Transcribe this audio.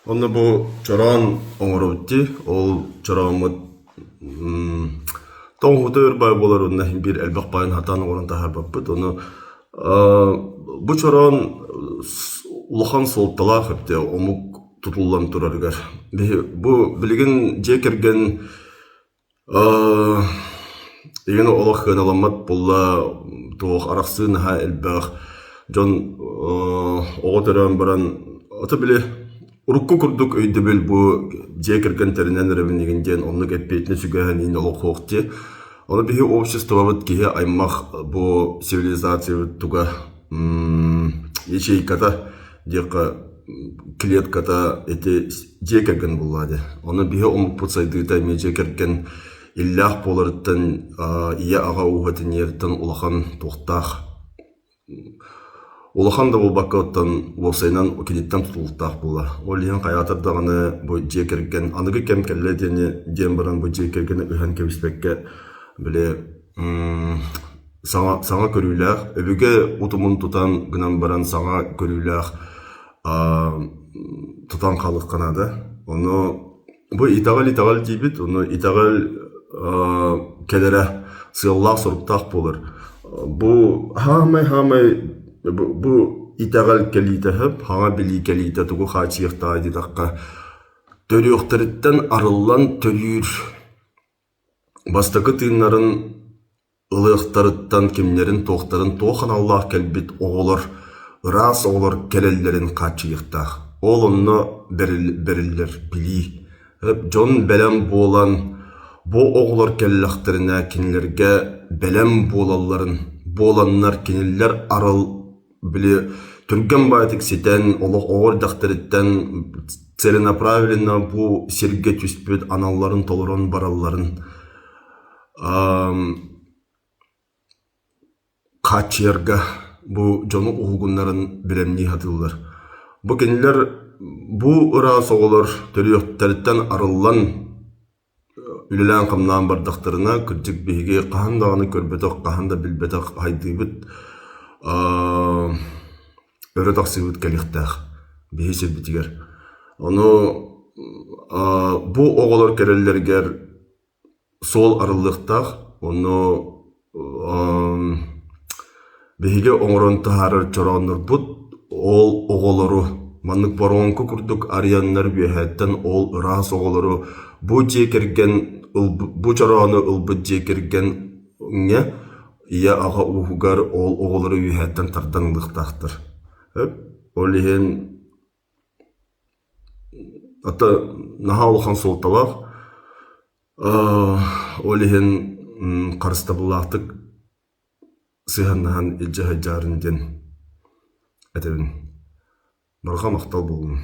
Onu bu çoran oңорубутти, ол çoramыт тоңутыр бай болар онна bir elbaq bayın hatan oran tahar bappıt. Onu bu çoran улахан солталах hepte omuk tutullan turargar. Bu bilgin jekergen yine olaq kanalammat bolla toğ araqsın ha elbaq. Jon oğotaran baran ata bile Urukku kurduk öydübül bu jekergen terinen reviniginden onu getpeytine sügähen in olaq hoqti. Onu bihi обществовать kihe aymaq bu sivilizasiya tuga ячейката дека клетката эти жекерген булады. Оны бихе омук путсайдыта ме жекерген иллах боларыттан ия ага угатын ертен улахан тоқтақ. Улахан да болбаққаттан болсайнан окедеттен тұтылықтақ була. Ол ең қаятырдағаны бұл жекерген анығы кем кәлі ден баран бұл жекерген үхан кебіспекке біле саңа көрүләх, өбіге утумун тутан гынан баран саңа көрүләх тутан қалық қанады. Оны бұл итағал дейбіт, оны итағал кәлері сыйлақ сұрыптақ болыр. Бұл бұл итағал кәлейтіхіп, хаңа білі кәлейті тұғы қачиықта айдидаққа төріқтіріттен арылан төрір бастықы тыйнарын ылықтарыттан кемнерін тоқтарын тоқан Аллах кәлбет оғылар, рас оғылар кәлелерін қачиықтақ. Ол онны берілер білі. Жон бәлем болан, бұ оғылар кәлләқтіріне кенлерге бәлем боланлар кенелер арыл біле түрген байтық сетен, олық оғыр дақтырыттан целенаправиленно бұ серге түспет аналарын толырын бараларын қачерға бұ жону ұғынларын білемні хатылылар. Бұ кенелер бұ ұра соғылар төріқтәріттен арылан үлілән қамнан бардақтарына күрдік бейге қағандағаны көрбетіқ, қағанда білбетіқ айдыбыт өрітақ сүйбіт кәліқтәқ бейге сербетігер. Оны бұ оғылар кәрелергер сол арылықтақ, оны бейге оңырын тахарыр чораныр бұд, ол оғылары маннык баруанку күрдік аряннар бейхеттен ол ұрас оғылары бұ жекерген, бұ чораны ұлбыд жекерген не, ия аға ұғығар ол оғылары бейхеттен тарданлықтақтыр. Ол еген ата наға олған солталақ, ол еген қарыстабылақтық сыйханнахан илжа хайджарын ден әтебін. Нарға мақтал болуын.